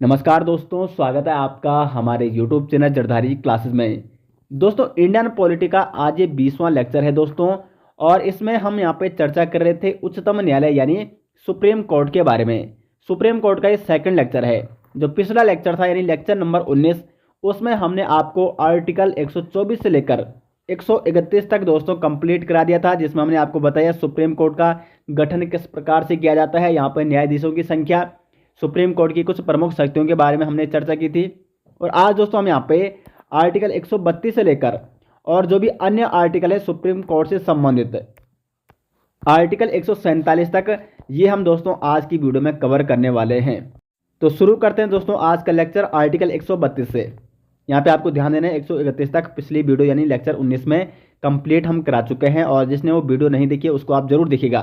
नमस्कार दोस्तों, स्वागत है आपका हमारे YouTube चैनल जरधारी क्लासेस में। दोस्तों, इंडियन पॉलिटी का आज ये 20वां लेक्चर है दोस्तों। और इसमें हम यहाँ पे चर्चा कर रहे थे उच्चतम न्यायालय यानी सुप्रीम कोर्ट के बारे में। सुप्रीम कोर्ट का ये सेकंड लेक्चर है। जो पिछला लेक्चर था यानी लेक्चर नंबर 19, उसमें हमने आपको आर्टिकल 124 से लेकर 131 तक दोस्तों कंप्लीट करा दिया था, जिसमें हमने आपको बताया सुप्रीम कोर्ट का गठन किस प्रकार से किया जाता है, यहाँ पर न्यायाधीशों की संख्या, सुप्रीम कोर्ट की कुछ प्रमुख शक्तियों के बारे में हमने चर्चा की थी। और आज दोस्तों हम यहाँ पे आर्टिकल 132 से लेकर और जो भी अन्य आर्टिकल है सुप्रीम कोर्ट से संबंधित आर्टिकल 147 तक, ये हम दोस्तों आज की वीडियो में कवर करने वाले हैं। तो शुरू करते हैं दोस्तों आज का लेक्चर आर्टिकल 132 से। यहाँ पे आपको ध्यान देना है 131 तक पिछली वीडियो यानी लेक्चर 19 में कंप्लीट हम करा चुके हैं, और जिसने वो वीडियो नहीं देखी है उसको आप जरूर देखिएगा।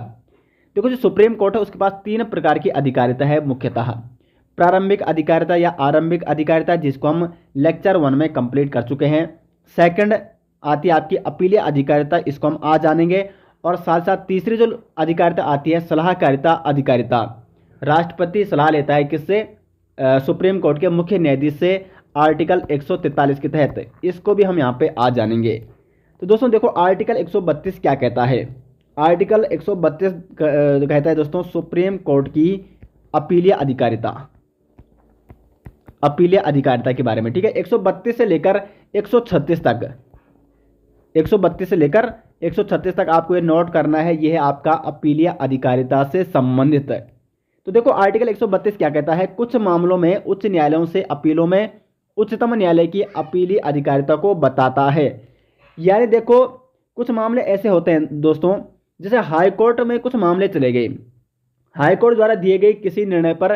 देखो, जो सुप्रीम कोर्ट है उसके पास 3 प्रकार की अधिकारिता है मुख्यतः। प्रारंभिक अधिकारिता या आरंभिक अधिकारिता, जिसको हम लेक्चर 1 में कंप्लीट कर चुके हैं। सेकंड आती है आपकी अपीलीय अधिकारिता, इसको हम आज जानेंगे। और साथ साथ तीसरी जो अधिकारिता आती है सलाहकारिता अधिकारिता। राष्ट्रपति सलाह लेता है किससे? सुप्रीम कोर्ट के मुख्य न्यायाधीश से, आर्टिकल 143 के तहत। इसको भी हम यहाँ पे आज जानेंगे। तो दोस्तों देखो, आर्टिकल 132 क्या कहता है। आर्टिकल 132 कहता है दोस्तों सुप्रीम कोर्ट की अपीलीय अधिकारिता, अपीलीय अधिकारिता के बारे में। ठीक है, 132 से लेकर 136 तक, 132 से लेकर 136 तक आपको ये नोट करना है। ये है आपका अपीलीय अधिकारिता से संबंधित। तो देखो, आर्टिकल 132 क्या कहता है। कुछ मामलों में उच्च न्यायालयों से अपीलों में उच्चतम न्यायालय की अपीलीय अधिकारिता को बताता है। यानी देखो, कुछ मामले ऐसे होते हैं दोस्तों, जैसे हाई कोर्ट में कुछ मामले चले गए, हाई कोर्ट द्वारा दिए गए किसी निर्णय पर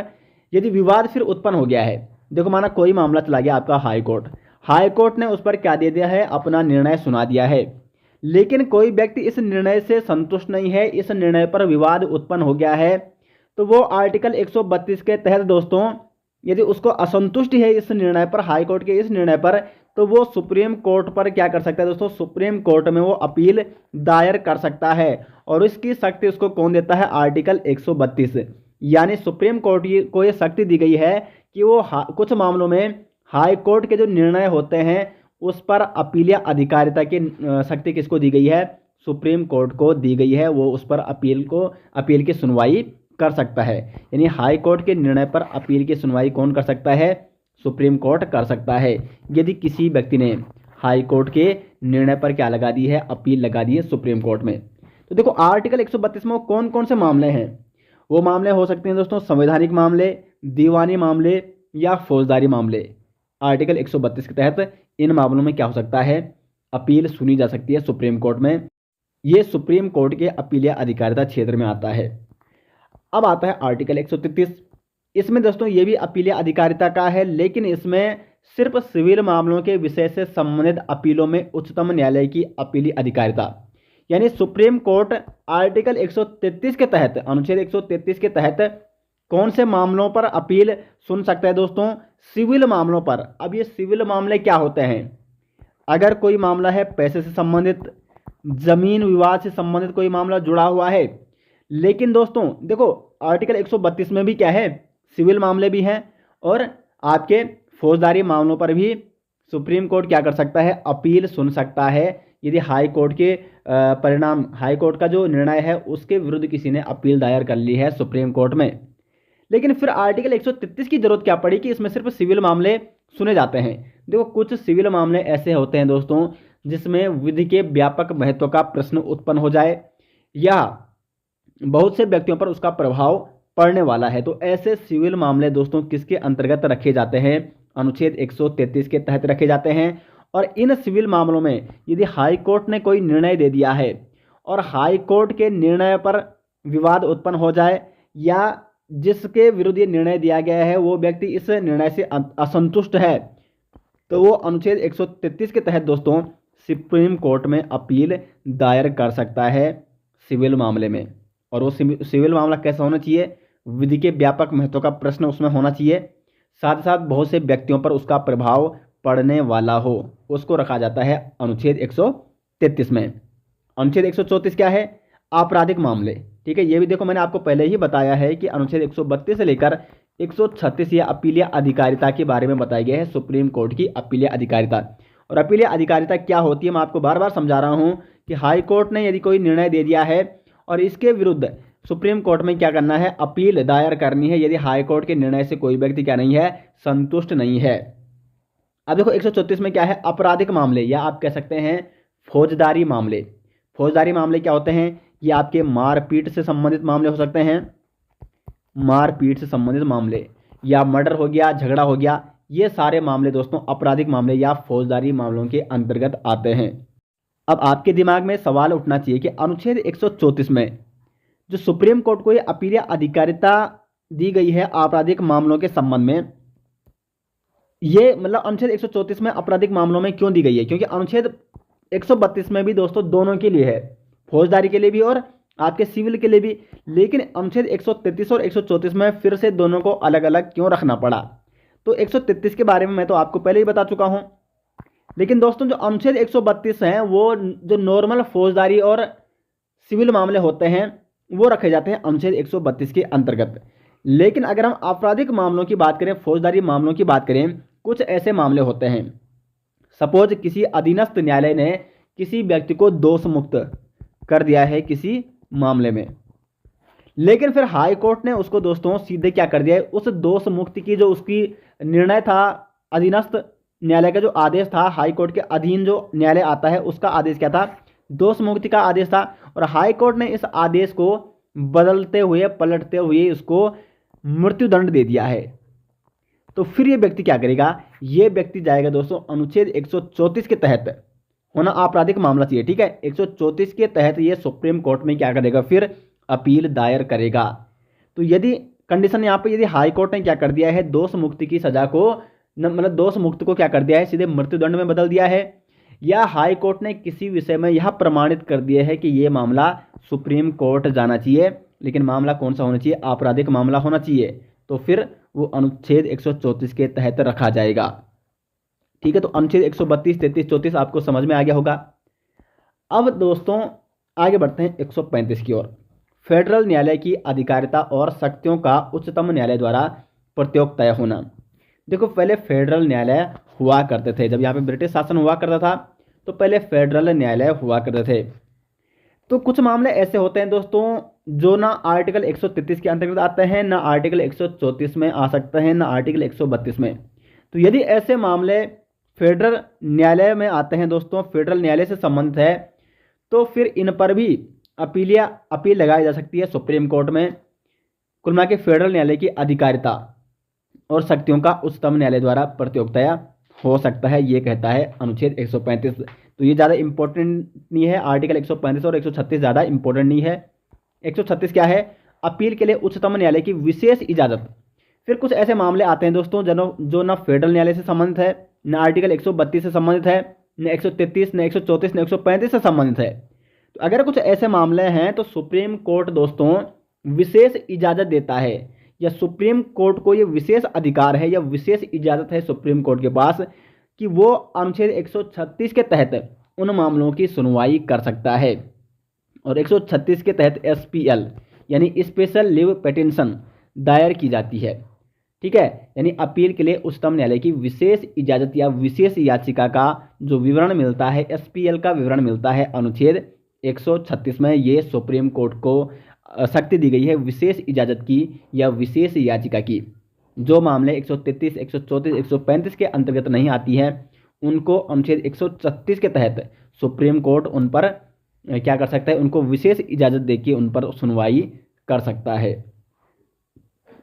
यदि विवाद फिर उत्पन्न हो गया है। देखो, माना कोई मामला चला गया आपका हाई कोर्ट, हाई कोर्ट ने उस पर क्या दे दिया है, अपना निर्णय सुना दिया है। लेकिन कोई व्यक्ति इस निर्णय से संतुष्ट नहीं है, इस निर्णय पर विवाद उत्पन्न हो गया है, तो वो आर्टिकल 132 के तहत दोस्तों यदि उसको असंतुष्टि है इस निर्णय पर, हाई कोर्ट के इस निर्णय पर, तो वो सुप्रीम कोर्ट पर क्या कर सकता है दोस्तों, सुप्रीम कोर्ट में वो अपील दायर कर सकता है। और इसकी शक्ति उसको कौन देता है? आर्टिकल 132। यानी सुप्रीम कोर्ट को ये शक्ति दी गई है कि वो कुछ मामलों में हाई कोर्ट के जो निर्णय होते हैं उस पर अपीलीय अधिकारिता की शक्ति किसको दी गई है? सुप्रीम कोर्ट को दी गई है। वो उस पर अपील की सुनवाई कर सकता है। यानी हाई कोर्ट के निर्णय पर अपील की सुनवाई कौन कर सकता है? सुप्रीम कोर्ट कर सकता है। यदि किसी व्यक्ति ने हाई कोर्ट के निर्णय पर क्या लगा दी है? अपील लगा दी है सुप्रीम कोर्ट में। तो देखो, आर्टिकल 132 में कौन कौन से मामले हैं? वो मामले हो सकते हैं दोस्तों संवैधानिक मामले, दीवानी मामले या फौजदारी मामले। आर्टिकल 132 के तहत इन मामलों में क्या हो सकता है? अपील सुनी जा सकती है सुप्रीम कोर्ट में। ये सुप्रीम कोर्ट के अपीलीय अधिकारिता क्षेत्र में आता है। अब आता है आर्टिकल 133। इसमें दोस्तों ये भी अपीलीय अधिकारिता का है, लेकिन इसमें सिर्फ सिविल मामलों के विषय से संबंधित अपीलों में उच्चतम न्यायालय की अपीलीय अधिकारिता। यानी सुप्रीम कोर्ट आर्टिकल 133 के तहत, अनुच्छेद 133 के तहत कौन से मामलों पर अपील सुन सकता है दोस्तों? सिविल मामलों पर। अब ये सिविल मामले क्या होते हैं? अगर कोई मामला है पैसे से संबंधित, जमीन विवाद से संबंधित कोई मामला जुड़ा हुआ है। लेकिन दोस्तों देखो, आर्टिकल 132 में भी क्या है? सिविल मामले भी हैं, और आपके फौजदारी मामलों पर भी सुप्रीम कोर्ट क्या कर सकता है? अपील सुन सकता है। यदि हाई कोर्ट के परिणाम, हाई कोर्ट का जो निर्णय है उसके विरुद्ध किसी ने अपील दायर कर ली है सुप्रीम कोर्ट में। लेकिन फिर आर्टिकल 133 की जरूरत क्या पड़ी कि इसमें सिर्फ सिविल मामले सुने जाते हैं। देखो, कुछ सिविल मामले ऐसे होते हैं दोस्तों जिसमें विधि के व्यापक महत्व का प्रश्न उत्पन्न हो जाए या बहुत से व्यक्तियों पर उसका प्रभाव पड़ने वाला है। तो ऐसे सिविल मामले दोस्तों किसके अंतर्गत रखे जाते हैं? अनुच्छेद 133 के तहत रखे जाते हैं। और इन सिविल मामलों में यदि हाई कोर्ट ने कोई निर्णय दे दिया है और हाई कोर्ट के निर्णय पर विवाद उत्पन्न हो जाए, या जिसके विरुद्ध ये निर्णय दिया गया है वो व्यक्ति इस निर्णय से असंतुष्ट है, तो वो अनुच्छेद 133 के तहत दोस्तों सुप्रीम कोर्ट में अपील दायर कर सकता है सिविल मामले में। और वो सिविल मामला कैसा होना चाहिए? विधि के व्यापक महत्व का प्रश्न उसमें होना चाहिए, साथ साथ बहुत से व्यक्तियों पर उसका प्रभाव पड़ने वाला हो, उसको रखा जाता है अनुच्छेद 133 में। अनुच्छेद 134 क्या है? आपराधिक मामले। ठीक है, ये भी देखो मैंने आपको पहले ही बताया है कि अनुच्छेद 132 से लेकर 136 ये अपीलीय अधिकारिता के बारे में बताया गया है, सुप्रीम कोर्ट की अपीलीय अधिकारिता। और अपीलीय अधिकारिता क्या होती है, मैं आपको बार बार समझा रहा हूँ कि हाई कोर्ट ने यदि कोई निर्णय दे दिया है और इसके विरुद्ध सुप्रीम कोर्ट में क्या करना है, अपील दायर करनी है, यदि हाई कोर्ट के निर्णय से कोई व्यक्ति क्या नहीं है, संतुष्ट नहीं है। अब देखो 134 में क्या है, आपराधिक मामले या आप कह सकते हैं फौजदारी मामले। फौजदारी मामले क्या होते हैं, ये आपके मारपीट से संबंधित मामले हो सकते हैं, मारपीट से संबंधित मामले, या मर्डर हो गया, झगड़ा हो गया, ये सारे मामले दोस्तों आपराधिक मामले या फौजदारी मामलों के अंतर्गत आते हैं। अब आपके दिमाग में सवाल उठना चाहिए कि अनुच्छेद 134 में जो सुप्रीम कोर्ट को ये अपीलीय अधिकारिता दी गई है आपराधिक मामलों के संबंध में, ये मतलब अनुच्छेद 134 में आपराधिक मामलों में क्यों दी गई है, क्योंकि अनुच्छेद 132 में भी दोस्तों दोनों के लिए है, फौजदारी के लिए भी और आपके सिविल के लिए भी। लेकिन अनुच्छेद 133 और 134 में फिर से दोनों को अलग अलग क्यों रखना पड़ा, तो 133 के बारे में मैं तो आपको पहले ही बता चुका हूं। लेकिन दोस्तों जो अनुच्छेद 132 हैं वो जो नॉर्मल फौजदारी और सिविल मामले होते हैं वो रखे जाते हैं अनुच्छेद 132 के अंतर्गत। लेकिन अगर हम आपराधिक मामलों की बात करें, फौजदारी मामलों की बात करें, कुछ ऐसे मामले होते हैं, सपोज किसी अधीनस्थ न्यायालय ने किसी व्यक्ति को दोष मुक्त कर दिया है किसी मामले में, लेकिन फिर हाई कोर्ट ने उसको दोस्तों सीधे क्या कर दिया है, उस दोष मुक्ति की जो उसकी निर्णय था, अधीनस्थ न्यायालय का जो आदेश था, हाई कोर्ट के अधीन जो न्यायालय आता है उसका आदेश क्या था, दोष मुक्ति का आदेश था। और हाई कोर्ट ने इस आदेश को बदलते हुए पलटते हुए उसको मृत्युदंड दे दिया है। तो फिर ये व्यक्ति क्या करेगा, ये व्यक्ति जाएगा दोस्तों अनुच्छेद 134 के तहत, होना आपराधिक मामला चाहिए, ठीक है, 134 के तहत ये सुप्रीम कोर्ट में क्या करेगा, फिर अपील दायर करेगा। तो यदि कंडीशन यहाँ पे, यदि हाई कोर्ट ने क्या कर दिया है, दोष मुक्ति की सजा को मतलब दोष मुक्त को क्या कर दिया है, सीधे मृत्युदंड में बदल दिया है, या हाई कोर्ट ने किसी विषय में यह प्रमाणित कर दिया है कि ये मामला सुप्रीम कोर्ट जाना चाहिए, लेकिन मामला कौन सा होना चाहिए, आपराधिक मामला होना चाहिए, तो फिर वो अनुच्छेद 134 के तहत रखा जाएगा। ठीक है, तो अनुच्छेद 132, 33, 34 आपको समझ में आ गया होगा। अब दोस्तों आगे बढ़ते हैं 135 की ओर। फेडरल न्यायालय की अधिकारिता और शक्तियों का उच्चतम न्यायालय द्वारा प्रत्योग तय होना। देखो पहले फेडरल न्यायालय हुआ करते थे, जब यहाँ पे ब्रिटिश शासन हुआ करता था तो पहले फेडरल न्यायालय हुआ करते थे। तो कुछ मामले ऐसे होते हैं दोस्तों जो ना आर्टिकल 133 के अंतर्गत आते हैं, ना आर्टिकल 134 में आ सकते हैं, ना आर्टिकल 132 में। तो यदि ऐसे मामले फेडरल न्यायालय में आते हैं दोस्तों, फेडरल न्यायालय से संबंधित है, तो फिर इन पर भी अपील लगाई जा सकती है सुप्रीम कोर्ट में। कुल मिला के फेडरल न्यायालय की अधिकारिता और शक्तियों का उच्चतम न्यायालय द्वारा प्रतियोगिता हो सकता है, ये कहता है अनुच्छेद 135। तो ये ज़्यादा इंपॉर्टेंट नहीं है, आर्टिकल 135 और 136 ज़्यादा इंपॉर्टेंट नहीं है। 136 क्या है, अपील के लिए उच्चतम न्यायालय की विशेष इजाज़त। फिर कुछ ऐसे मामले आते हैं दोस्तों जो ना फेडरल न्यायालय से संबंधित है, न आर्टिकल 132 से संबंधित है, न 133, न 134, न 135 से संबंधित है। तो अगर कुछ ऐसे मामले हैं तो सुप्रीम कोर्ट दोस्तों विशेष इजाज़त देता है, या सुप्रीम कोर्ट को ये विशेष अधिकार है या विशेष इजाज़त है सुप्रीम कोर्ट के पास कि वो अनुच्छेद 136 के तहत उन मामलों की सुनवाई कर सकता है। और 136 के तहत SPL यानी स्पेशल लीव पिटीशन दायर की जाती है। ठीक है, यानी अपील के लिए उच्चतम न्यायालय की विशेष इजाज़त या विशेष याचिका का जो विवरण मिलता है, SPL का विवरण मिलता है अनुच्छेद 136 में। ये सुप्रीम कोर्ट को शक्ति दी गई है विशेष इजाज़त की या विशेष याचिका की। जो मामले 133, 134, 135 के अंतर्गत नहीं आती हैं उनको अनुच्छेद 136 के तहत सुप्रीम कोर्ट उन पर क्या कर सकता है, उनको विशेष इजाज़त देके उन पर सुनवाई कर सकता है।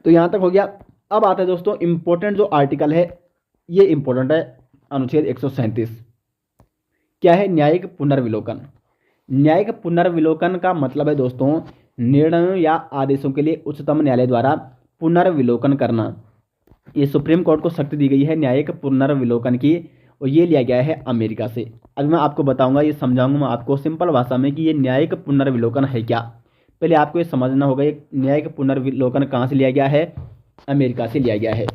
तो यहाँ तक हो गया। अब आता है दोस्तों इम्पोर्टेंट जो आर्टिकल है, ये इम्पोर्टेंट है अनुच्छेद 137। क्या है, न्यायिक पुनर्विलोकन। न्यायिक पुनर्विलोकन का मतलब है दोस्तों निर्णयों या आदेशों के लिए उच्चतम न्यायालय द्वारा पुनर्विलोकन करना। ये सुप्रीम कोर्ट को शक्ति दी गई है न्यायिक पुनर्विलोकन की, और ये लिया गया है अमेरिका से। अब मैं आपको बताऊंगा, ये समझाऊंगा मैं आपको सिंपल भाषा में कि ये न्यायिक पुनर्विलोकन है क्या। पहले आपको ये समझना होगा ये न्यायिक पुनर्विलोकन कहाँ से लिया गया है, अमेरिका से लिया गया है।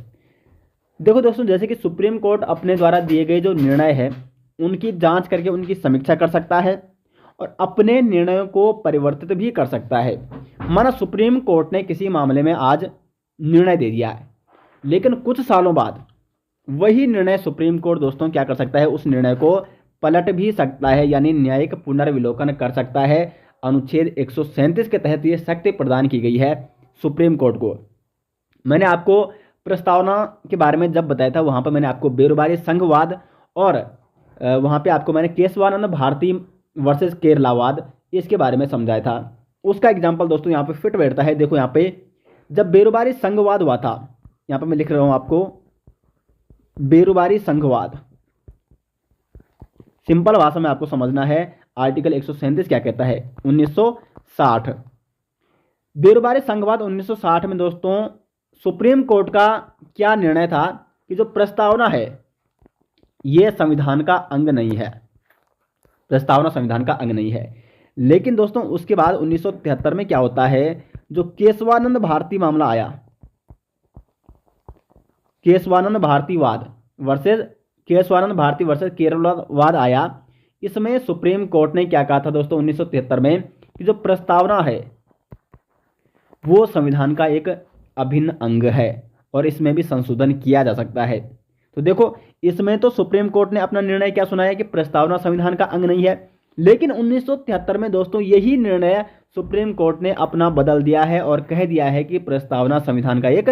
देखो दोस्तों, जैसे कि सुप्रीम कोर्ट अपने द्वारा दिए गए जो निर्णय है उनकी जांच करके उनकी समीक्षा कर सकता है और अपने निर्णयों को परिवर्तित भी कर सकता है। माना सुप्रीम कोर्ट ने किसी मामले में आज निर्णय दे दिया है, लेकिन कुछ सालों बाद वही निर्णय सुप्रीम कोर्ट दोस्तों क्या कर सकता है, उस निर्णय को पलट भी सकता है, यानी न्यायिक पुनर्विलोकन कर सकता है। अनुच्छेद 137 के तहत ये शक्ति प्रदान की गई है सुप्रीम कोर्ट को। मैंने आपको प्रस्तावना के बारे में जब बताया था, वहां पर मैंने आपको बेरोबारी संघवाद और वहां पे आपको मैंने केशवानंद भारती वर्सेस केरलावाद इसके बारे में समझाया था। उसका एग्जाम्पल दोस्तों यहाँ पे फिट बैठता है। देखो यहाँ पे जब बेरोबारी संघवाद हुआ था, यहाँ पे मैं लिख रहा हूं आपको बेरोबारी संघवाद, सिंपल भाषा में आपको समझना है। आर्टिकल 137 क्या कहता है, 1960 बेरोबारी संघवाद 1960 में दोस्तों सुप्रीम कोर्ट का क्या निर्णय था कि जो प्रस्तावना है यह संविधान का अंग नहीं है, प्रस्तावना संविधान का अंग नहीं है। लेकिन दोस्तों उसके बाद 1973 में क्या होता है, जो केशवानंद भारती मामला आया, केशवानंद भारती वर्सेस केरलावाद आया, इसमें सुप्रीम कोर्ट ने क्या कहा था दोस्तों 1973 में कि जो प्रस्तावना है वो संविधान का एक अभिन्न अंग है और इसमें भी संशोधन किया जा सकता है। तो देखो इसमें तो सुप्रीम कोर्ट ने अपना निर्णय क्या सुनाया कि प्रस्तावना संविधान का अंग नहीं है, लेकिन 1973 में दोस्तों यही निर्णय सुप्रीम कोर्ट ने अपना बदल दिया है और कह दिया है कि प्रस्तावना संविधान का एक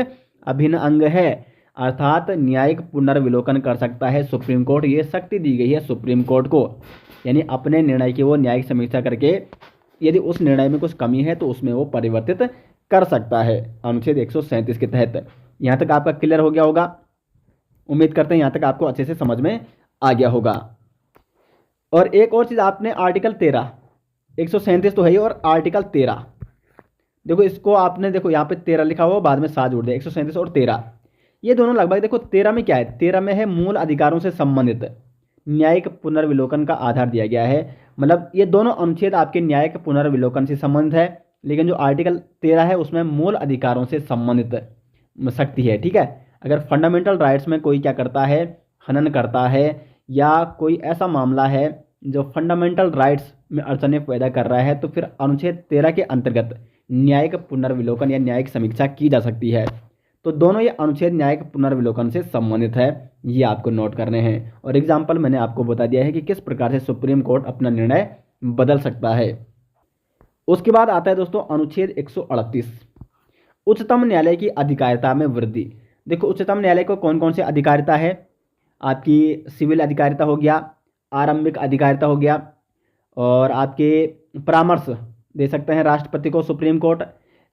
अभिन्न अंग है, अर्थात न्यायिक पुनर्विलोकन कर सकता है सुप्रीम कोर्ट। ये शक्ति दी गई है सुप्रीम कोर्ट को, यानी अपने निर्णय की वो न्यायिक समीक्षा करके यदि उस निर्णय में कुछ कमी है तो उसमें वो परिवर्तित कर सकता है अनुच्छेद 137 के तहत। यहाँ तक आपका क्लियर हो गया होगा, उम्मीद करते हैं यहाँ तक आपको अच्छे से समझ में आ गया होगा। और एक और चीज़ आपने आर्टिकल 13, 137 तो है ही, और आर्टिकल 13 देखो, इसको आपने देखो यहाँ पे 13 लिखा हुआ, बाद में 7 जोड़ दिया, 137 और 13 ये दोनों लगभग देखो 13 में क्या है, 13 में है मूल अधिकारों से संबंधित न्यायिक पुनर्विलोकन का आधार दिया गया है। मतलब ये दोनों अनुच्छेद आपके न्यायिक पुनर्विलोकन से संबंधित है, लेकिन जो आर्टिकल 13 है उसमें मूल अधिकारों से संबंधित शक्ति है। ठीक है, अगर फंडामेंटल राइट्स में कोई क्या करता है, हनन करता है, या कोई ऐसा मामला है जो फंडामेंटल राइट्स में अड़चनें पैदा कर रहा है, तो फिर अनुच्छेद 13 के अंतर्गत न्यायिक पुनर्विलोकन या न्यायिक समीक्षा की जा सकती है। तो दोनों ये अनुच्छेद न्यायिक पुनर्विलोकन से संबंधित है, ये आपको नोट करने हैं। और एग्जाम्पल मैंने आपको बता दिया है कि किस प्रकार से सुप्रीम कोर्ट अपना निर्णय बदल सकता है। उसके बाद आता है दोस्तों अनुच्छेद 138, उच्चतम न्यायालय की अधिकारिता में वृद्धि। देखो उच्चतम न्यायालय को कौन कौन से अधिकारिता है, आपकी सिविल अधिकारिता हो गया, आरंभिक अधिकारिता हो गया, और आपके परामर्श दे सकते हैं राष्ट्रपति को सुप्रीम कोर्ट।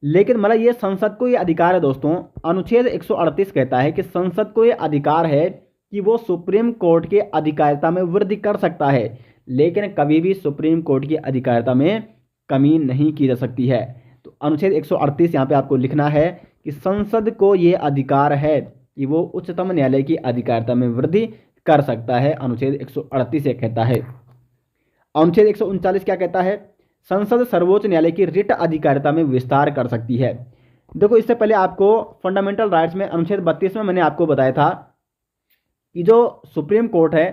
लेकिन मतलब ये संसद को ये अधिकार है दोस्तों, अनुच्छेद 138 कहता है कि संसद को ये अधिकार है कि वो सुप्रीम कोर्ट के अधिकारिता में वृद्धि कर सकता है, लेकिन कभी भी सुप्रीम कोर्ट की अधिकारिता में कमी नहीं की जा सकती है। तो अनुच्छेद 138 यहाँ पे आपको लिखना है कि संसद को ये अधिकार है कि वो उच्चतम न्यायालय की अधिकारिता में वृद्धि कर सकता है, अनुच्छेद 138 ये कहता है। अनुच्छेद 139 क्या कहता है, संसद सर्वोच्च न्यायालय की रिट अधिकारिता में विस्तार कर सकती है। देखो इससे पहले आपको फंडामेंटल राइट्स में अनुच्छेद 32 में मैंने आपको बताया था कि जो सुप्रीम कोर्ट है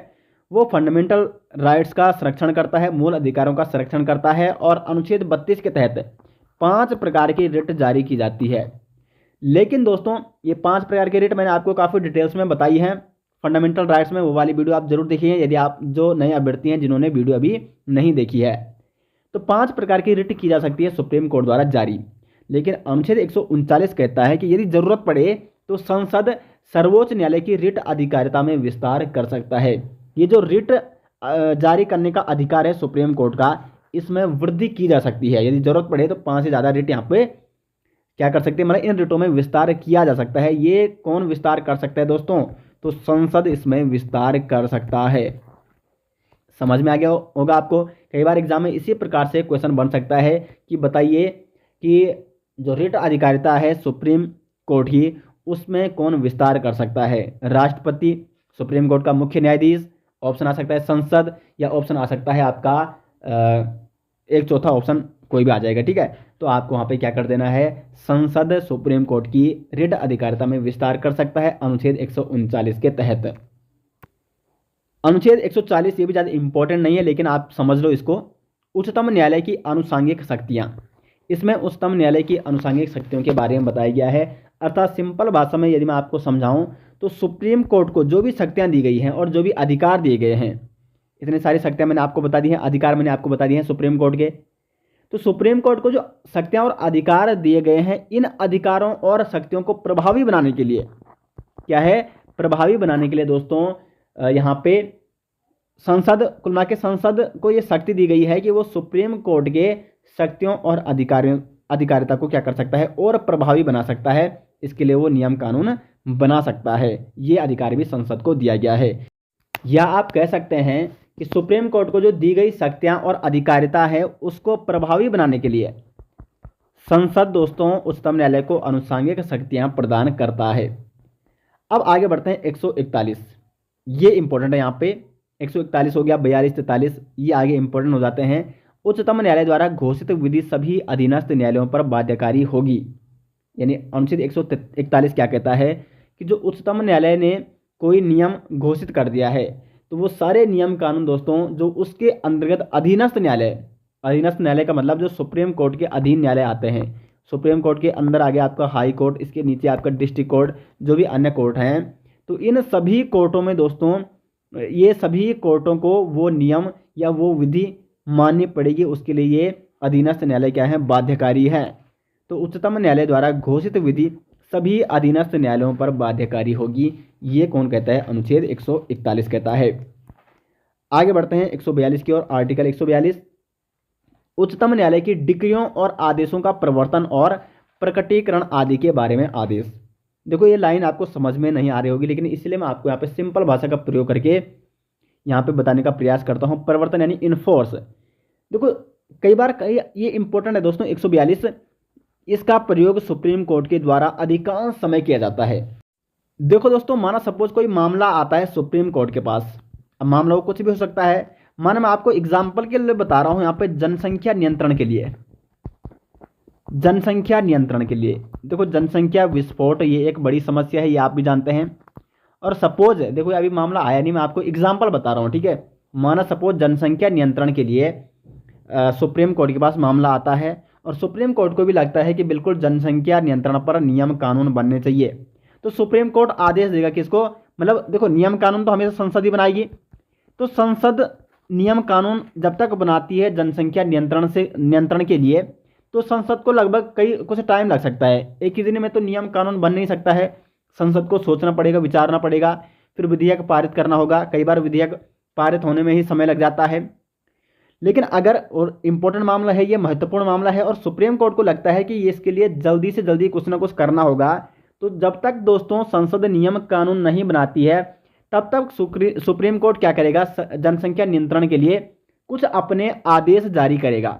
वो फंडामेंटल राइट्स का संरक्षण करता है, मूल अधिकारों का संरक्षण करता है, और अनुच्छेद 32 के तहत 5 प्रकार की रिट जारी की जाती है। लेकिन दोस्तों ये 5 प्रकार की रिट मैंने आपको काफ़ी डिटेल्स में बताई है फंडामेंटल राइट्स में, वो वाली वीडियो आप जरूर देखिए यदि आप जो नए अभ्यर्थी हैं जिन्होंने वीडियो अभी नहीं देखी है। तो 5 प्रकार की रिट की जा सकती है सुप्रीम कोर्ट द्वारा जारी। लेकिन अनुच्छेद 139 कहता है कि यदि जरूरत पड़े तो संसद सर्वोच्च न्यायालय की रिट अधिकारिता में विस्तार कर सकता है। ये जो रिट जारी करने का अधिकार है सुप्रीम कोर्ट का, इसमें वृद्धि की जा सकती है। यदि जरूरत पड़े तो 5 से ज़्यादा रिट यहाँ पे क्या कर सकते हैं, मतलब इन रिटों में विस्तार किया जा सकता है। ये कौन विस्तार कर सकता है दोस्तों, तो संसद इसमें विस्तार कर सकता है। समझ में आ गया होगा आपको। कई बार एग्जाम में इसी प्रकार से क्वेश्चन बन सकता है कि बताइए कि जो रिट अधिकारिता है सुप्रीम कोर्ट की, उसमें कौन विस्तार कर सकता है, राष्ट्रपति, सुप्रीम कोर्ट का मुख्य न्यायाधीश, ऑप्शन आ सकता है संसद, या ऑप्शन आ सकता है आपका एक चौथा ऑप्शन कोई भी आ जाएगा। ठीक है, तो आपको वहाँ पे क्या कर देना है, संसद सुप्रीम कोर्ट की रिट अधिकारिता में विस्तार कर सकता है अनुच्छेद 139 के तहत। अनुच्छेद 140 ये भी ज़्यादा इंपॉर्टेंट नहीं है, लेकिन आप समझ लो इसको। उच्चतम न्यायालय की आनुषांगिक शक्तियाँ, इसमें उच्चतम न्यायालय की आनुषांगिक शक्तियों के बारे में बताया गया है। अर्थात सिंपल भाषा में यदि मैं आपको समझाऊं तो सुप्रीम कोर्ट को जो भी शक्तियां दी गई हैं और जो भी अधिकार दिए गए हैं, इतनी सारी शक्तियां मैंने आपको बता दी हैं, अधिकार मैंने आपको बता दिए हैं सुप्रीम कोर्ट के। तो सुप्रीम कोर्ट को जो शक्तियां और अधिकार दिए गए हैं, इन अधिकारों और शक्तियों को प्रभावी बनाने के लिए क्या है, प्रभावी बनाने के लिए दोस्तों यहाँ पे संसद, कुल मिला के संसद को ये शक्ति दी गई है कि वो सुप्रीम कोर्ट के शक्तियों और अधिकारिता को क्या कर सकता है और प्रभावी बना सकता है। इसके लिए वो नियम कानून बना सकता है। ये अधिकार भी संसद को दिया गया है। या आप कह सकते हैं कि सुप्रीम कोर्ट को जो दी गई शक्तियां और अधिकारिता है उसको प्रभावी बनाने के लिए संसद दोस्तों उच्चतम न्यायालय को अनुषंगिक शक्तियां प्रदान करता है। अब आगे बढ़ते हैं 141, ये इंपॉर्टेंट है। यहाँ पे 141 हो गया, 42, 43 ये आगे इंपॉर्टेंट हो जाते हैं। उच्चतम न्यायालय द्वारा घोषित विधि सभी अधीनस्थ न्यायालयों पर बाध्यकारी होगी। यानी अनुच्छेद 141 क्या कहता है कि जो उच्चतम न्यायालय ने कोई नियम घोषित कर दिया है तो वो सारे नियम कानून दोस्तों जो उसके अंतर्गत अधीनस्थ न्यायालय का मतलब जो सुप्रीम कोर्ट के अधीन न्यायालय आते हैं, सुप्रीम कोर्ट के अंदर आगे आपका हाई कोर्ट, इसके नीचे आपका डिस्ट्रिक्ट कोर्ट, जो भी अन्य कोर्ट हैं, तो इन सभी कोर्टों में दोस्तों ये सभी कोर्टों को वो नियम या वो विधि माननी पड़ेगी। उसके लिए ये अधीनस्थ न्यायालय क्या है, बाध्यकारी है। तो उच्चतम न्यायालय द्वारा घोषित विधि सभी अधीनस्थ न्यायालयों पर बाध्यकारी होगी। ये कौन कहता है, अनुच्छेद 141 कहता है। आगे बढ़ते हैं 142 की ओर। आर्टिकल 142, उच्चतम न्यायालय की डिक्रियों और आदेशों का प्रवर्तन और प्रकटीकरण आदि के बारे में आदेश। देखो ये लाइन आपको समझ में नहीं आ रही होगी, लेकिन इसलिए मैं आपको यहाँ पे सिंपल भाषा का प्रयोग करके यहाँ पे बताने का प्रयास करता हूँ। प्रवर्तन यानी इन्फोर्स। देखो कई बार ये इंपॉर्टेंट है दोस्तों 142, इसका प्रयोग सुप्रीम कोर्ट के द्वारा अधिकांश समय किया जाता है। देखो दोस्तों, माना सपोज कोई मामला आता है सुप्रीम कोर्ट के पास, अब मामला वो कुछ भी हो सकता है। माना मैं आपको एग्जाम्पल के लिए बता रहा हूँ यहाँ पे जनसंख्या नियंत्रण के लिए, जनसंख्या नियंत्रण के लिए देखो जनसंख्या विस्फोट ये एक बड़ी समस्या है, ये आप भी जानते हैं। और सपोज देखो अभी मामला आया नहीं, मैं आपको एग्जाम्पल बता रहा हूँ, ठीक है। माना सपोज जनसंख्या नियंत्रण के लिए सुप्रीम कोर्ट के पास मामला आता है और सुप्रीम कोर्ट को भी लगता है कि बिल्कुल जनसंख्या नियंत्रण पर नियम कानून बनने चाहिए। तो सुप्रीम कोर्ट आदेश देगा किसको, मतलब देखो नियम कानून तो हमेशा संसद ही बनाएगी। तो संसद नियम कानून जब तक बनाती है जनसंख्या नियंत्रण के लिए, तो संसद को लगभग कुछ टाइम लग सकता है। एक ही दिन में तो नियम कानून बन नहीं सकता है, संसद को सोचना पड़ेगा, विचारना पड़ेगा, फिर विधेयक पारित करना होगा। कई बार विधेयक पारित होने में ही समय लग जाता है। लेकिन अगर और इम्पोर्टेंट मामला है, ये महत्वपूर्ण मामला है और सुप्रीम कोर्ट को लगता है कि ये इसके लिए जल्दी से जल्दी कुछ ना कुछ करना होगा, तो जब तक दोस्तों संसद नियम कानून नहीं बनाती है तब तक सुप्रीम कोर्ट क्या करेगा, जनसंख्या नियंत्रण के लिए कुछ अपने आदेश जारी करेगा।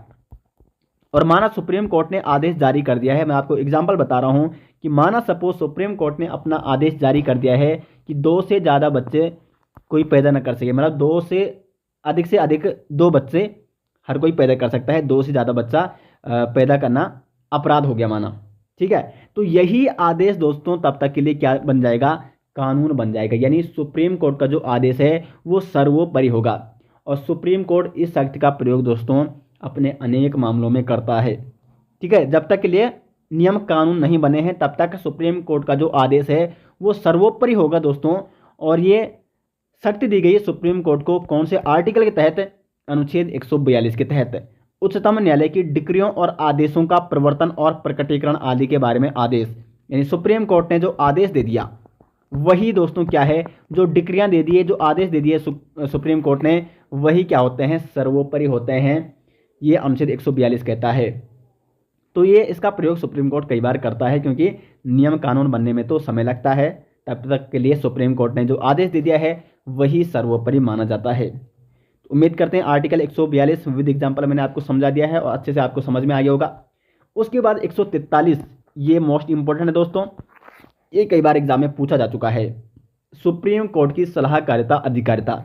और माना सुप्रीम कोर्ट ने आदेश जारी कर दिया है, मैं आपको एग्जांपल बता रहा हूं कि माना सपोज सुप्रीम कोर्ट ने अपना आदेश जारी कर दिया है कि 2 से ज़्यादा बच्चे कोई पैदा न कर सके, मतलब 2 से अधिक 2 बच्चे हर कोई पैदा कर सकता है, 2 से ज़्यादा बच्चा पैदा करना अपराध हो गया माना, ठीक है। तो यही आदेश दोस्तों तब तक के लिए क्या बन जाएगा, कानून बन जाएगा। यानी सुप्रीम कोर्ट का जो आदेश है वो सर्वोपरि होगा। और सुप्रीम कोर्ट इस शक्ति का प्रयोग दोस्तों अपने अनेक मामलों में करता है, ठीक है। जब तक के लिए नियम कानून नहीं बने हैं तब तक सुप्रीम कोर्ट का जो आदेश है वो सर्वोपरि होगा दोस्तों। और ये शक्ति दी गई है सुप्रीम कोर्ट को कौन से आर्टिकल के तहत, अनुच्छेद 142 के तहत। उच्चतम न्यायालय की डिक्रियों और आदेशों का प्रवर्तन और प्रकटीकरण आदि के बारे में आदेश। यानी सुप्रीम कोर्ट ने जो आदेश दे दिया वही दोस्तों क्या है, जो डिक्रियां दे दी है, जो आदेश दे दिए सुप्रीम कोर्ट ने, वही क्या होते हैं, सर्वोपरि होते हैं। ये अनुच्छेद 142 कहता है। तो ये इसका प्रयोग सुप्रीम कोर्ट कई बार करता है क्योंकि नियम कानून बनने में तो समय लगता है। तब तक के लिए सुप्रीम कोर्ट ने जो आदेश दे दिया है वही सर्वोपरि माना जाता है। तो उम्मीद करते हैं आर्टिकल 142 विद एग्जाम्पल मैंने आपको समझा दिया है और अच्छे से आपको समझ में आ गया होगा। उसके बाद 143, ये मोस्ट इंपॉर्टेंट है दोस्तों, ये कई बार एग्जाम में पूछा जा चुका है। सुप्रीम कोर्ट की सलाहकारिता अधिकारिता।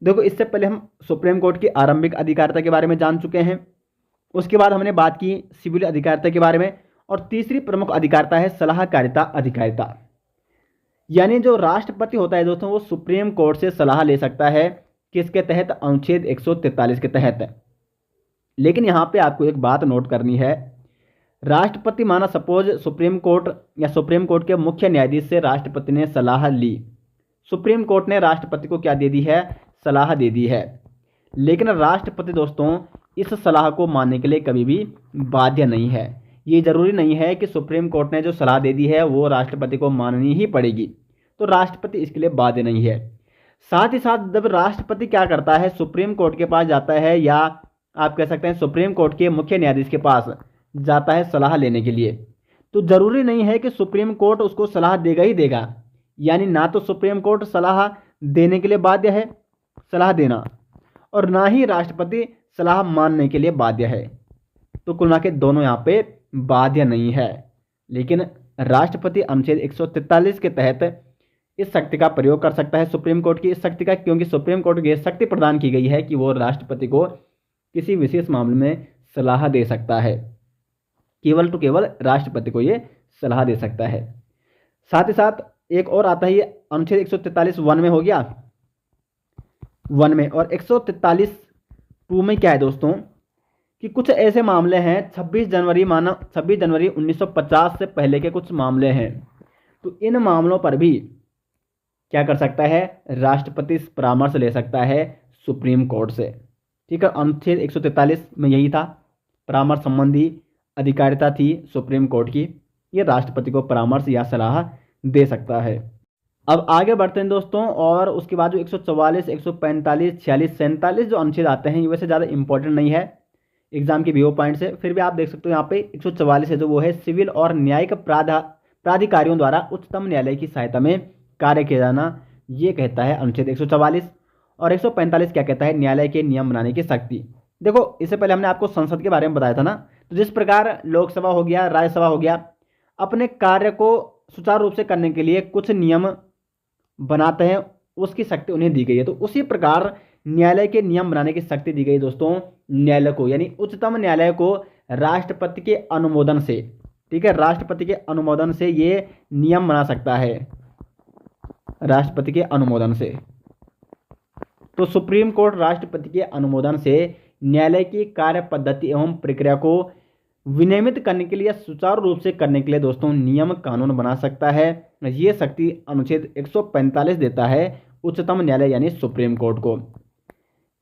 देखो इससे पहले हम सुप्रीम कोर्ट की आरंभिक अधिकारिता के बारे में जान चुके हैं, उसके बाद हमने बात की सिविल अधिकारिता के बारे में, और तीसरी प्रमुख अधिकारिता है सलाहकारिता अधिकारिता। यानी जो राष्ट्रपति होता है दोस्तों वो सुप्रीम कोर्ट से सलाह ले सकता है, किसके तहत, अनुच्छेद 143 के तहत। लेकिन यहाँ पे आपको एक बात नोट करनी है, राष्ट्रपति माना, सपोज सुप्रीम कोर्ट या सुप्रीम कोर्ट के मुख्य न्यायाधीश से राष्ट्रपति ने सलाह ली। सुप्रीम कोर्ट ने राष्ट्रपति को क्या दे दी है? सलाह दे दी है। लेकिन राष्ट्रपति दोस्तों इस सलाह को मानने के लिए कभी भी बाध्य नहीं है। ये जरूरी नहीं है कि सुप्रीम कोर्ट ने जो सलाह दे दी है वो राष्ट्रपति को माननी ही पड़ेगी, तो राष्ट्रपति इसके लिए बाध्य नहीं है। साथ ही साथ जब राष्ट्रपति क्या करता है, सुप्रीम कोर्ट के पास जाता है, या आप कह सकते हैं सुप्रीम कोर्ट के मुख्य न्यायाधीश के पास जाता है सलाह लेने के लिए, तो जरूरी नहीं है कि सुप्रीम कोर्ट उसको सलाह देगा ही देगा। यानी ना तो सुप्रीम कोर्ट सलाह देने के लिए बाध्य है, सलाह देना, और ना ही राष्ट्रपति सलाह मानने के लिए बाध्य है। तो कुल मिला के दोनों यहाँ पे बाध्य नहीं है। लेकिन राष्ट्रपति अनुच्छेद 143 के तहत इस शक्ति का प्रयोग कर सकता है, सुप्रीम कोर्ट की इस शक्ति का, क्योंकि सुप्रीम कोर्ट को यह शक्ति प्रदान की गई है कि वो राष्ट्रपति को किसी विशेष मामले में सलाह दे सकता है। केवल तो केवल राष्ट्रपति को ये सलाह दे सकता है। साथ ही साथ एक और आता है, ये अनुच्छेद 143 वन में हो गया, वन में, और 143 टू में क्या है दोस्तों कि कुछ ऐसे मामले हैं 26 जनवरी 1950 से पहले के कुछ मामले हैं, तो इन मामलों पर भी क्या कर सकता है, राष्ट्रपति परामर्श ले सकता है सुप्रीम कोर्ट से। ठीक है, अनुच्छेद 143 में यही था, परामर्श संबंधी अधिकारिता थी सुप्रीम कोर्ट की, ये राष्ट्रपति को परामर्श या सलाह दे सकता है। अब आगे बढ़ते हैं दोस्तों, और उसके बाद जो 144, 145, 46, 47 जो अनुच्छेद आते हैं ये वैसे ज़्यादा इंपॉर्टेंट नहीं है एग्जाम के व्यू पॉइंट से, फिर भी आप देख सकते हो यहाँ पे 144 है जो वो है सिविल और न्यायिक प्राधिकारियों द्वारा उच्चतम न्यायालय की सहायता में कार्य किया जाना, ये कहता है अनुच्छेद 144। और 145 क्या कहता है, न्यायालय के नियम बनाने की शक्ति। देखो इससे पहले हमने आपको संसद के बारे में बताया था ना, तो जिस प्रकार लोकसभा हो गया, राज्यसभा हो गया, अपने कार्य को सुचारू रूप से करने के लिए कुछ नियम बनाते हैं, उसकी शक्ति उन्हें दी गई है। तो उसी प्रकार न्यायालय के नियम बनाने की शक्ति दी गई दोस्तों न्यायालय को, यानी उच्चतम न्यायालय को राष्ट्रपति के अनुमोदन से। ठीक है, राष्ट्रपति के अनुमोदन से ये नियम बना सकता है, राष्ट्रपति के अनुमोदन से। तो सुप्रीम कोर्ट राष्ट्रपति के अनुमोदन से न्यायालय की कार्य पद्धति एवं प्रक्रिया को विनियमित करने के लिए, सुचारू रूप से करने के लिए दोस्तों नियम कानून बना सकता है। ये शक्ति अनुच्छेद 145 देता है उच्चतम न्यायालय यानी सुप्रीम कोर्ट को।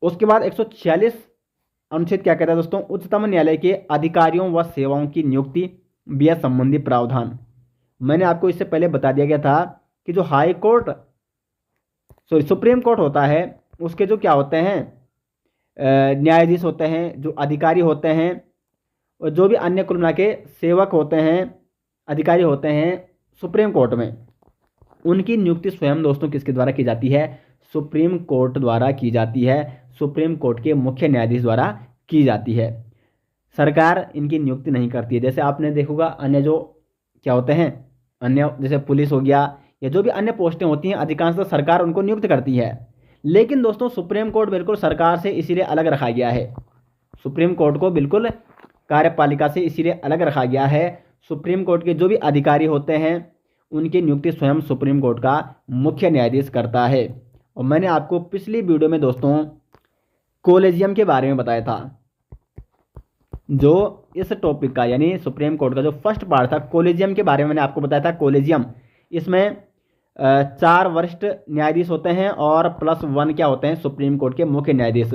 उसके बाद 146 अनुच्छेद क्या कहता है दोस्तों, उच्चतम न्यायालय के अधिकारियों व सेवाओं की नियुक्ति व्यय संबंधी प्रावधान। मैंने आपको इससे पहले बता दिया गया था कि जो हाई कोर्ट सुप्रीम कोर्ट होता है उसके जो क्या होते हैं, न्यायाधीश होते हैं, जो अधिकारी होते हैं, और जो भी अन्य कुल मिला के सेवक होते हैं, अधिकारी होते हैं सुप्रीम कोर्ट में, उनकी नियुक्ति स्वयं दोस्तों किसके द्वारा की जाती है, सुप्रीम कोर्ट द्वारा की जाती है, सुप्रीम कोर्ट के मुख्य न्यायाधीश द्वारा की जाती है। सरकार इनकी नियुक्ति नहीं करती है। जैसे आपने देखोगा अन्य जो क्या होते हैं, अन्य जैसे पुलिस हो गया या जो भी अन्य पोस्टें होती हैं, अधिकांशतः सरकार उनको नियुक्त करती है। लेकिन दोस्तों सुप्रीम कोर्ट बिल्कुल सरकार से इसीलिए अलग रखा गया है, सुप्रीम कोर्ट को बिल्कुल कार्यपालिका से इसीलिए अलग रखा गया है। सुप्रीम कोर्ट के जो भी अधिकारी होते हैं उनकी नियुक्ति स्वयं सुप्रीम कोर्ट का मुख्य न्यायाधीश करता है। और मैंने आपको पिछली वीडियो में दोस्तों कोलेजियम के बारे में बताया था, जो इस टॉपिक का यानी सुप्रीम कोर्ट का जो फर्स्ट पार्ट था, कोलेजियम के बारे में मैंने आपको बताया था। कोलेजियम, इसमें 4 वरिष्ठ न्यायाधीश होते हैं और +1 क्या होते हैं, सुप्रीम कोर्ट के मुख्य न्यायाधीश।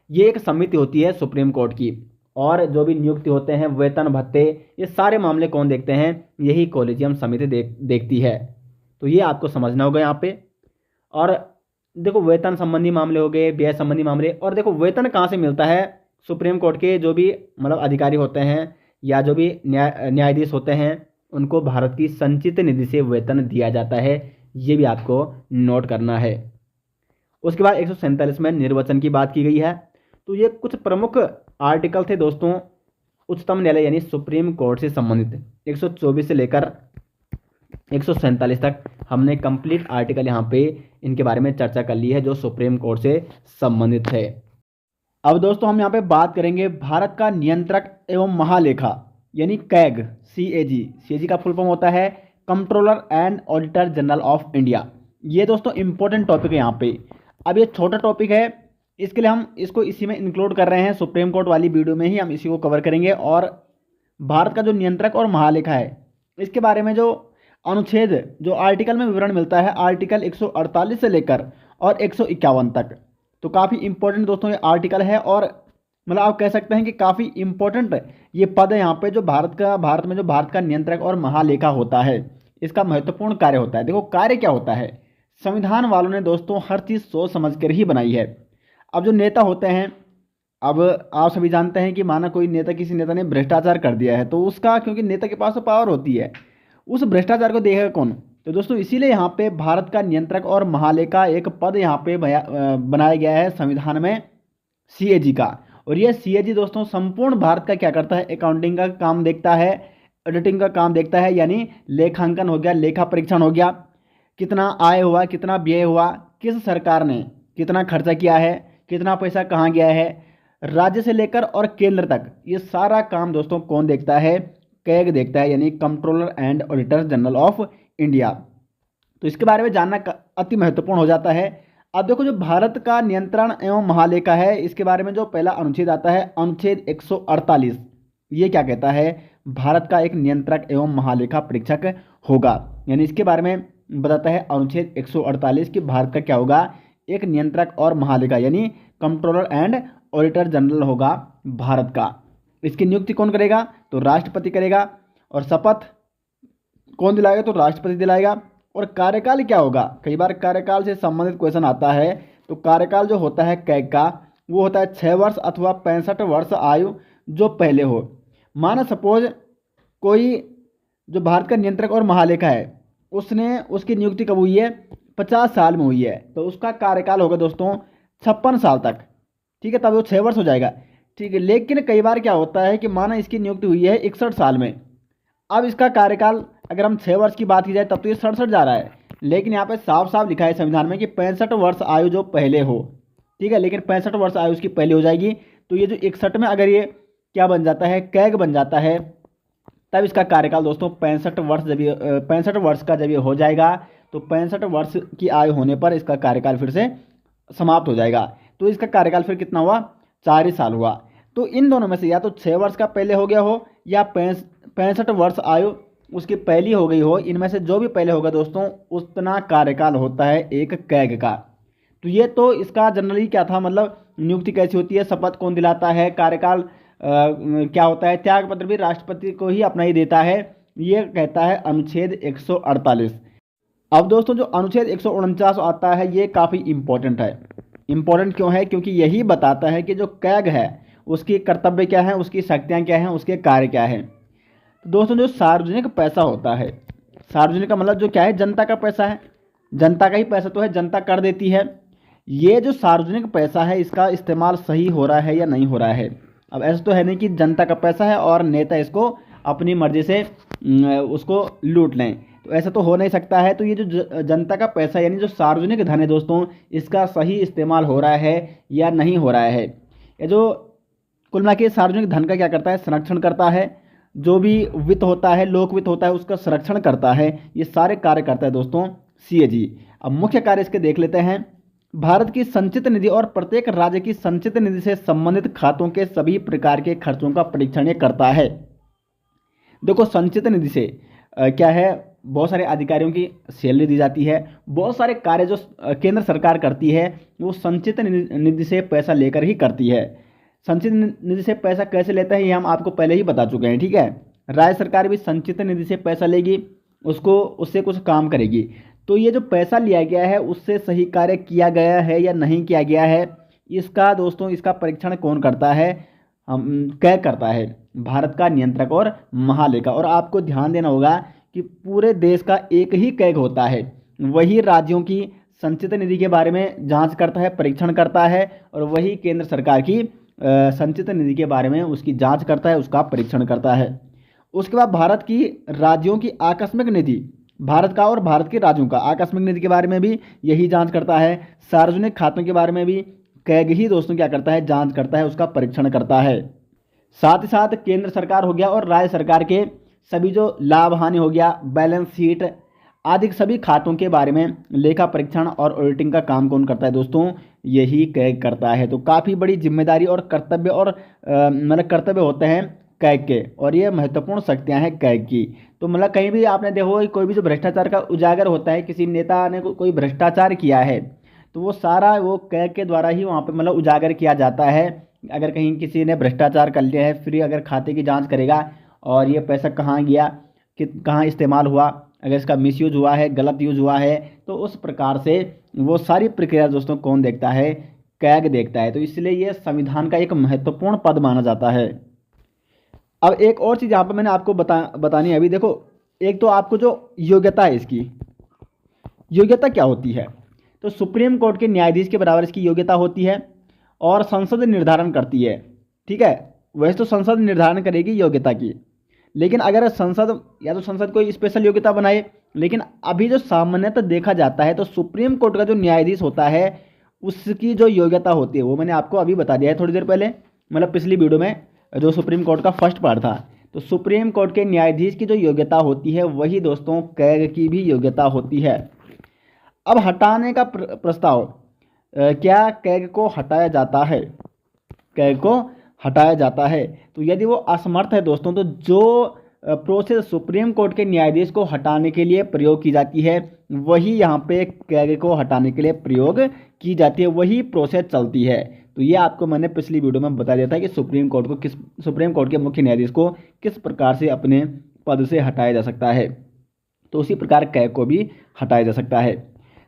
ये एक समिति होती है सुप्रीम कोर्ट की, और जो भी नियुक्ति होते हैं, वेतन भत्ते, ये सारे मामले कौन देखते हैं, यही कोलेजियम समिति देखती है। तो ये आपको समझना होगा यहाँ पे। और देखो वेतन संबंधी मामले हो गए, व्यय संबंधी मामले, और देखो वेतन कहाँ से मिलता है, सुप्रीम कोर्ट के जो भी मतलब अधिकारी होते हैं या जो भी न्यायाधीश होते हैं उनको भारत की संचित निधि से वेतन दिया जाता है, ये भी आपको नोट करना है। उसके बाद 147 में निर्वाचन की बात की गई है। तो ये कुछ प्रमुख आर्टिकल थे दोस्तों उच्चतम न्यायालय यानी सुप्रीम कोर्ट से संबंधित। 124 से लेकर 147 तक हमने कंप्लीट आर्टिकल यहाँ पे इनके बारे में चर्चा कर ली है जो सुप्रीम कोर्ट से संबंधित है। अब दोस्तों हम यहाँ पे बात करेंगे भारत का नियंत्रक एवं महालेखा यानी कैग, CAG का फुल फॉर्म होता है controller and auditor general of India. ये दोस्तों इंपॉर्टेंट टॉपिक है यहाँ पे। अब ये छोटा टॉपिक है, इसके लिए हम इसको इसी में इंक्लूड कर रहे हैं, सुप्रीम कोर्ट वाली वीडियो में ही हम इसी को कवर करेंगे और भारत का जो नियंत्रक और महालेखा है, इसके बारे में जो अनुच्छेद, जो आर्टिकल में विवरण मिलता है, आर्टिकल 148 से लेकर और 151 तक। तो काफ़ी इंपॉर्टेंट दोस्तों ये आर्टिकल है, और मतलब आप कह सकते हैं कि काफ़ी इंपॉर्टेंट ये पद है यहाँ पे, जो भारत में जो भारत का नियंत्रक और महालेखा होता है, इसका महत्वपूर्ण कार्य होता है। देखो कार्य क्या होता है, संविधान वालों ने दोस्तों हर चीज़ सोच समझ कर ही बनाई है। अब जो नेता होते हैं, अब आप सभी जानते हैं कि माना कोई नेता, किसी नेता ने भ्रष्टाचार कर दिया है, तो उसका, क्योंकि नेता के पास तो पावर होती है, उस भ्रष्टाचार को देखेगा कौन। तो दोस्तों इसीलिए यहाँ पे भारत का नियंत्रक और महालेखा एक पद यहाँ पे बनाया गया है संविधान में, सीएजी का। और ये सीएजी दोस्तों संपूर्ण भारत का क्या करता है, अकाउंटिंग का काम देखता है, ऑडिटिंग का काम देखता है, यानी लेखांकन हो गया, लेखा परीक्षण हो गया, कितना आय हुआ, कितना व्यय हुआ, किस सरकार ने कितना खर्चा किया है, कितना पैसा कहाँ गया है, राज्य से लेकर और केंद्र तक, ये सारा काम दोस्तों कौन देखता है, कैग देखता है, यानी controller and auditor general of India. तो इसके बारे में जानना अति महत्वपूर्ण हो जाता है। अब देखो जो भारत का नियंत्रण एवं महालेखा है, इसके बारे में जो पहला अनुच्छेद आता है, अनुच्छेद 148, ये क्या कहता है, भारत का एक नियंत्रक एवं महालेखा परीक्षक होगा, यानी इसके बारे में बताता है अनुच्छेद 148 कि भारत का क्या होगा, एक नियंत्रक और महालेखा, यानी कंट्रोलर एंड ऑडिटर जनरल होगा भारत का। इसकी नियुक्ति कौन करेगा, तो राष्ट्रपति करेगा, और शपथ कौन दिलाएगा, तो राष्ट्रपति दिलाएगा। और कार्यकाल क्या होगा, कई बार कार्यकाल से संबंधित क्वेश्चन आता है, तो कार्यकाल जो होता है कैग का, वो होता है 6 वर्ष अथवा 65 वर्ष आयु जो पहले हो। माना सपोज कोई जो भारत का नियंत्रक और महालेखा है, उसकी नियुक्ति कब हुई है, 50 साल में हुई है, तो उसका कार्यकाल होगा दोस्तों 56 साल तक, ठीक है, तब वो 6 वर्ष हो जाएगा, ठीक है। लेकिन कई बार क्या होता है कि माना इसकी नियुक्ति हुई है 61 साल में, अब इसका कार्यकाल अगर हम 6 वर्ष की बात की जाए तब तो ये 67 जा रहा है, लेकिन यहाँ पे साफ साफ लिखा है संविधान में कि 65 वर्ष आयु जो पहले हो, ठीक है, लेकिन 65 वर्ष आयु उसकी पहले हो जाएगी। तो ये जो 61 में अगर ये क्या बन जाता है, कैग बन जाता है, तब इसका कार्यकाल दोस्तों 65 वर्ष, जब ये 65 वर्ष का जब ये हो जाएगा, तो 65 वर्ष की आयु होने पर इसका कार्यकाल फिर से समाप्त हो जाएगा। तो इसका कार्यकाल फिर कितना हुआ, 4 ही साल हुआ। तो इन दोनों में से या तो 6 वर्ष का पहले हो गया हो, या 65 वर्ष आयु उसकी पहली हो गई हो, इनमें से जो भी पहले होगा दोस्तों, उतना कार्यकाल होता है एक कैग का। तो ये तो इसका जनरली क्या था, मतलब नियुक्ति कैसी होती है, शपथ कौन दिलाता है, कार्यकाल क्या होता है, त्याग पत्र भी राष्ट्रपति को ही अपना ही देता है, ये कहता है अनुच्छेद 148। अब दोस्तों जो अनुच्छेद 149 आता है, ये काफ़ी इंपॉर्टेंट है। इंपॉर्टेंट क्यों है, क्योंकि यही बताता है कि जो कैग है उसकी कर्तव्य क्या है, उसकी शक्तियाँ क्या हैं, उसके कार्य क्या हैं। तो दोस्तों जो सार्वजनिक पैसा होता है, सार्वजनिक का मतलब जो क्या है, जनता का पैसा है, जनता का ही पैसा तो है, जनता कर देती है। ये जो सार्वजनिक पैसा है, इसका इस्तेमाल सही हो रहा है या नहीं हो रहा है। अब ऐसा तो है नहीं कि जनता का पैसा है और नेता इसको अपनी मर्जी से उसको लूट लें, तो ऐसा तो हो नहीं सकता है। तो ये जो जनता का पैसा यानी जो सार्वजनिक धन है दोस्तों, इसका सही इस्तेमाल हो रहा है या नहीं हो रहा है। ये जो कुल मिला के सार्वजनिक धन का क्या करता है, संरक्षण करता है, जो भी वित्त होता है, लोक वित्त होता है, उसका संरक्षण करता है, ये सारे कार्य करता है दोस्तों सीएजी। अब मुख्य कार्य इसके देख लेते हैं। भारत की संचित निधि और प्रत्येक राज्य की संचित निधि से संबंधित खातों के सभी प्रकार के खर्चों का परीक्षण ये करता है। देखो संचित निधि से क्या है, बहुत सारे अधिकारियों की सैलरी दी जाती है, बहुत सारे कार्य जो केंद्र सरकार करती है वो संचित निधि से पैसा लेकर ही करती है। संचित निधि से पैसा कैसे लेता है ये हम आपको पहले ही बता चुके हैं, ठीक है। राज्य सरकार भी संचित निधि से पैसा लेगी, उससे कुछ काम करेगी। तो ये जो पैसा लिया गया है उससे सही कार्य किया गया है या नहीं किया गया है, इसका दोस्तों इसका परीक्षण कौन करता है, हम क्या करता है, भारत का नियंत्रक और महालेखा। और आपको ध्यान देना होगा कि पूरे देश का एक ही कैग होता है, वही राज्यों की संचित निधि के बारे में जांच करता है, परीक्षण करता है, और वही केंद्र सरकार की संचित निधि के बारे में उसकी जांच करता है, उसका परीक्षण करता है। उसके बाद भारत की राज्यों की आकस्मिक निधि, भारत का और भारत के राज्यों का आकस्मिक निधि के बारे में भी यही जांच करता है। सार्वजनिक खातों के बारे में भी कैग ही दोस्तों क्या करता है, जांच करता है, उसका परीक्षण करता है। साथ ही साथ केंद्र सरकार हो गया और राज्य सरकार के सभी जो लाभ हानि हो गया, बैलेंस शीट आदि सभी खातों के बारे में लेखा परीक्षण और ऑडिटिंग का काम कौन करता है दोस्तों, यही कैग करता है। तो काफ़ी बड़ी जिम्मेदारी और कर्तव्य और मतलब कर्तव्य होते हैं कैग के, और ये महत्वपूर्ण शक्तियां हैं कैग की। तो मतलब कहीं भी आपने देखो कि कोई भी जो भ्रष्टाचार का उजागर होता है, किसी नेता ने कोई भ्रष्टाचार किया है तो वो सारा वो कैग के द्वारा ही वहाँ पे मतलब उजागर किया जाता है। अगर कहीं किसी ने भ्रष्टाचार कर लिया है, फिर अगर खाते की जांच करेगा और ये पैसा कहाँ गया, कि कहाँ इस्तेमाल हुआ, अगर इसका मिसयूज हुआ है, गलत यूज हुआ है, तो उस प्रकार से वो सारी प्रक्रिया दोस्तों कौन देखता है, कैग देखता है। तो इसलिए ये संविधान का एक महत्वपूर्ण पद माना जाता है। अब एक और चीज़ यहाँ पर मैंने आपको बतानी है। अभी देखो, एक तो आपको जो योग्यता है, इसकी योग्यता क्या होती है, तो सुप्रीम कोर्ट के न्यायाधीश के बराबर इसकी योग्यता होती है और संसद निर्धारण करती है। ठीक है, वैसे तो संसद निर्धारण करेगी योग्यता की, लेकिन अगर संसद या तो संसद कोई स्पेशल योग्यता बनाए, लेकिन अभी जो सामान्यतः देखा जाता है तो सुप्रीम कोर्ट का जो न्यायाधीश होता है उसकी जो योग्यता होती है वो मैंने आपको अभी बता दिया है थोड़ी देर पहले, मतलब पिछली वीडियो में जो सुप्रीम कोर्ट का फर्स्ट पार्ट था। तो सुप्रीम कोर्ट के न्यायाधीश की जो योग्यता होती है वही दोस्तों कैग की भी योग्यता होती है। अब हटाने का प्रस्ताव, क्या कैग को हटाया जाता है, कैग को हटाया जाता है। तो यदि वो असमर्थ है दोस्तों, तो जो प्रोसेस सुप्रीम कोर्ट के न्यायाधीश को हटाने के लिए प्रयोग की जाती है वही यहाँ पे कैग को हटाने के लिए प्रयोग की जाती है, वही प्रोसेस चलती है। तो ये आपको मैंने पिछली वीडियो में बता दिया था कि सुप्रीम कोर्ट के मुख्य न्यायाधीश को किस प्रकार से अपने पद से हटाया जा सकता है, तो उसी प्रकार कैग को भी हटाया जा सकता है।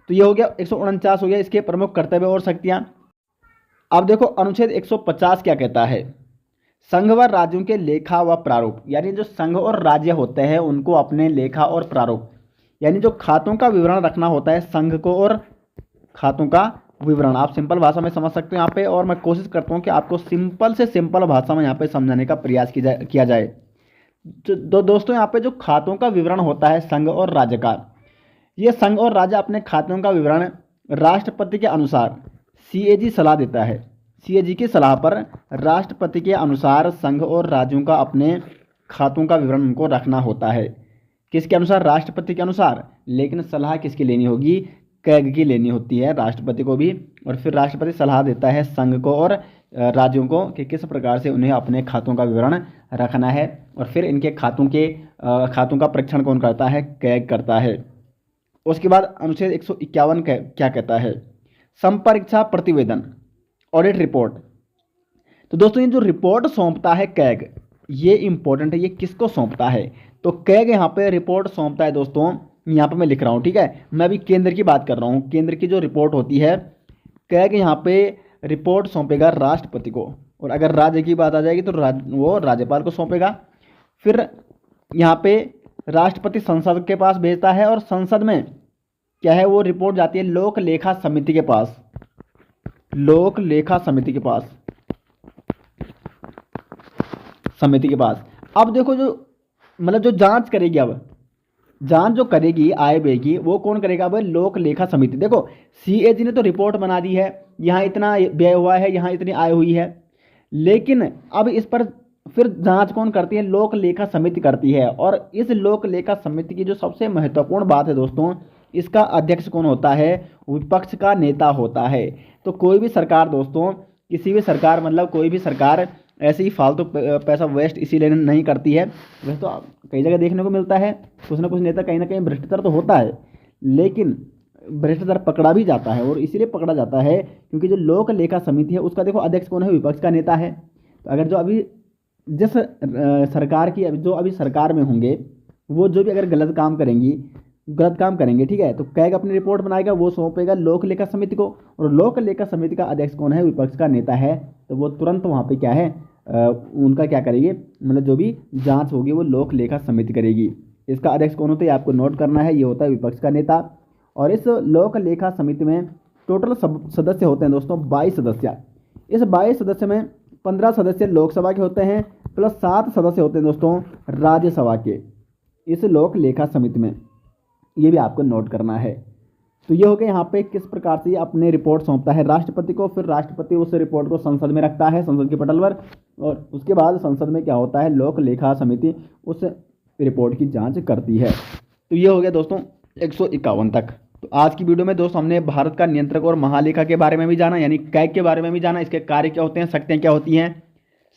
तो ये हो गया 149 हो गया इसके प्रमुख कर्तव्य और शक्तियाँ। अब देखो अनुच्छेद 150 क्या कहता है, संघ व राज्यों के लेखा व प्रारूप, यानी जो संघ और राज्य होते हैं उनको अपने लेखा और प्रारूप, यानी जो खातों का विवरण रखना होता है संघ को, और खातों का विवरण आप सिंपल भाषा में समझ सकते हो यहाँ पे, और मैं कोशिश करता हूँ कि आपको सिंपल से सिंपल भाषा में यहाँ पे समझाने का प्रयास किया जाए। तो दोस्तों यहाँ पे जो खातों का विवरण होता है संघ और राज्य का, ये संघ और राज्य अपने खातों का विवरण राष्ट्रपति के अनुसार सीएजी सलाह देता है। सीएजी की सलाह पर राष्ट्रपति के अनुसार संघ और राज्यों का अपने खातों का विवरण उनको रखना होता है। किसके अनुसार, राष्ट्रपति के अनुसार, लेकिन सलाह किसकी लेनी होगी, कैग की लेनी होती है, राष्ट्रपति को भी। और फिर राष्ट्रपति सलाह देता है संघ को और राज्यों को कि किस प्रकार से उन्हें अपने खातों का विवरण रखना है, और फिर इनके खातों का परीक्षण कौन करता है, कैग करता है। उसके बाद अनुच्छेद 151 क्या कहता है, संपरीक्षा प्रतिवेदन, ऑडिट रिपोर्ट। तो दोस्तों ये जो रिपोर्ट सौंपता है कैग, ये इंपॉर्टेंट है, ये किसको सौंपता है, तो कैग यहाँ पे रिपोर्ट सौंपता है दोस्तों, यहाँ पे मैं लिख रहा हूँ, ठीक है, मैं अभी केंद्र की बात कर रहा हूँ। केंद्र की जो रिपोर्ट होती है, कैग यहाँ पे रिपोर्ट सौंपेगा राष्ट्रपति को, और अगर राज्य की बात आ जाएगी तो वो राज्यपाल को सौंपेगा। फिर यहाँ पे राष्ट्रपति संसद के पास भेजता है, और संसद में क्या है, वो रिपोर्ट जाती है लोक लेखा समिति के पास, लोक लेखा समिति के पास, अब देखो जो मतलब जो जांच करेगी, अब जांच जो करेगी आय व्यय की, वो कौन करेगा, अब लोक लेखा समिति। देखो सीएजी ने तो रिपोर्ट बना दी है, यहाँ इतना व्यय हुआ है, यहाँ इतनी आय हुई है, लेकिन अब इस पर फिर जांच कौन करती है, लोक लेखा समिति करती है। और इस लोक लेखा समिति की जो सबसे महत्वपूर्ण बात है दोस्तों, इसका अध्यक्ष कौन होता है, विपक्ष का नेता होता है। तो कोई भी सरकार दोस्तों, किसी भी सरकार, मतलब कोई भी सरकार ऐसे ही फालतू पैसा वेस्ट इसीलिए नहीं करती है। वैसे तो कई जगह देखने को मिलता है, कुछ ना कुछ नेता कहीं ना कहीं भ्रष्टाचार तो होता है, लेकिन भ्रष्टाचार पकड़ा भी जाता है, और इसीलिए पकड़ा जाता है क्योंकि जो लोक लेखा समिति है उसका देखो अध्यक्ष कौन है, विपक्ष का नेता है। तो अगर जो अभी जिस सरकार की जो अभी सरकार में होंगे, वो जो भी अगर गलत काम करेंगे, ठीक है, तो कैग अपनी रिपोर्ट बनाएगा, वो सौंपेगा लोक लेखा समिति को, और लोक लेखा समिति का अध्यक्ष कौन है, विपक्ष का नेता है। तो वो तुरंत वहाँ पे क्या है, उनका क्या करेगी, मतलब जो भी जांच होगी वो लोक लेखा समिति करेगी। इसका अध्यक्ष कौन होता है, आपको नोट करना है, ये होता है विपक्ष का नेता। और इस लोक लेखा समिति में टोटल सदस्य होते हैं दोस्तों 22 सदस्य। इस 22 सदस्य में 15 सदस्य लोकसभा के होते हैं, प्लस 7 सदस्य होते हैं दोस्तों राज्यसभा के, इस लोक लेखा समिति में। ये भी आपको नोट करना है। तो ये हो गया यहाँ पे किस प्रकार से अपने रिपोर्ट सौंपता है राष्ट्रपति को, फिर राष्ट्रपति उस रिपोर्ट को संसद में रखता है, संसद के पटल पर, और उसके बाद संसद में क्या होता है, लोक लेखा समिति उस रिपोर्ट की जांच करती है। तो ये हो गया दोस्तों 151 तक। तो आज की वीडियो में दोस्तों हमने भारत का नियंत्रक और महालेखा के बारे में भी जाना, यानी कैग के बारे में भी जाना, इसके कार्य क्या होते हैं, शक्तियाँ क्या होती हैं,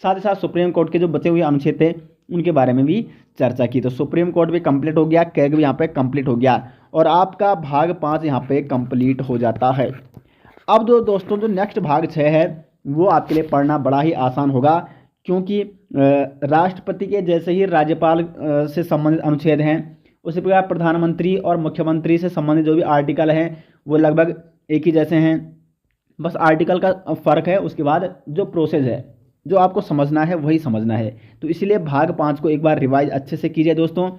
साथ ही साथ सुप्रीम कोर्ट के जो बचे हुए अनुच्छेद थे उनके बारे में भी चर्चा की। तो सुप्रीम कोर्ट भी कंप्लीट हो गया, कैग भी यहाँ पे कंप्लीट हो गया और आपका भाग 5 यहाँ पे कंप्लीट हो जाता है। अब जो दोस्तों जो नेक्स्ट भाग 6 है वो आपके लिए पढ़ना बड़ा ही आसान होगा, क्योंकि राष्ट्रपति के जैसे ही राज्यपाल से संबंधित अनुच्छेद हैं, उसी प्रकार प्रधानमंत्री और मुख्यमंत्री से संबंधित जो भी आर्टिकल हैं वो लगभग एक ही जैसे हैं, बस आर्टिकल का फ़र्क है। उसके बाद जो प्रोसेस है जो आपको समझना है वही समझना है। तो इसलिए भाग 5 को एक बार रिवाइज अच्छे से कीजिए दोस्तों,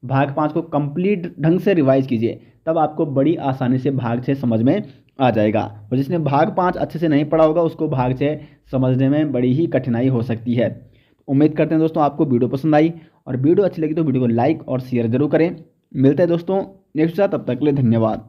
भाग 5 को कंप्लीट ढंग से रिवाइज कीजिए, तब आपको बड़ी आसानी से भाग 6 समझ में आ जाएगा। और जिसने भाग 5 अच्छे से नहीं पढ़ा होगा उसको भाग 6 समझने में बड़ी ही कठिनाई हो सकती है। उम्मीद करते हैं दोस्तों आपको वीडियो पसंद आई, और वीडियो अच्छी लगी तो वीडियो को लाइक और शेयर जरूर करें। मिलते हैं दोस्तों नेक्स्ट साथ, तब तक के लिए धन्यवाद।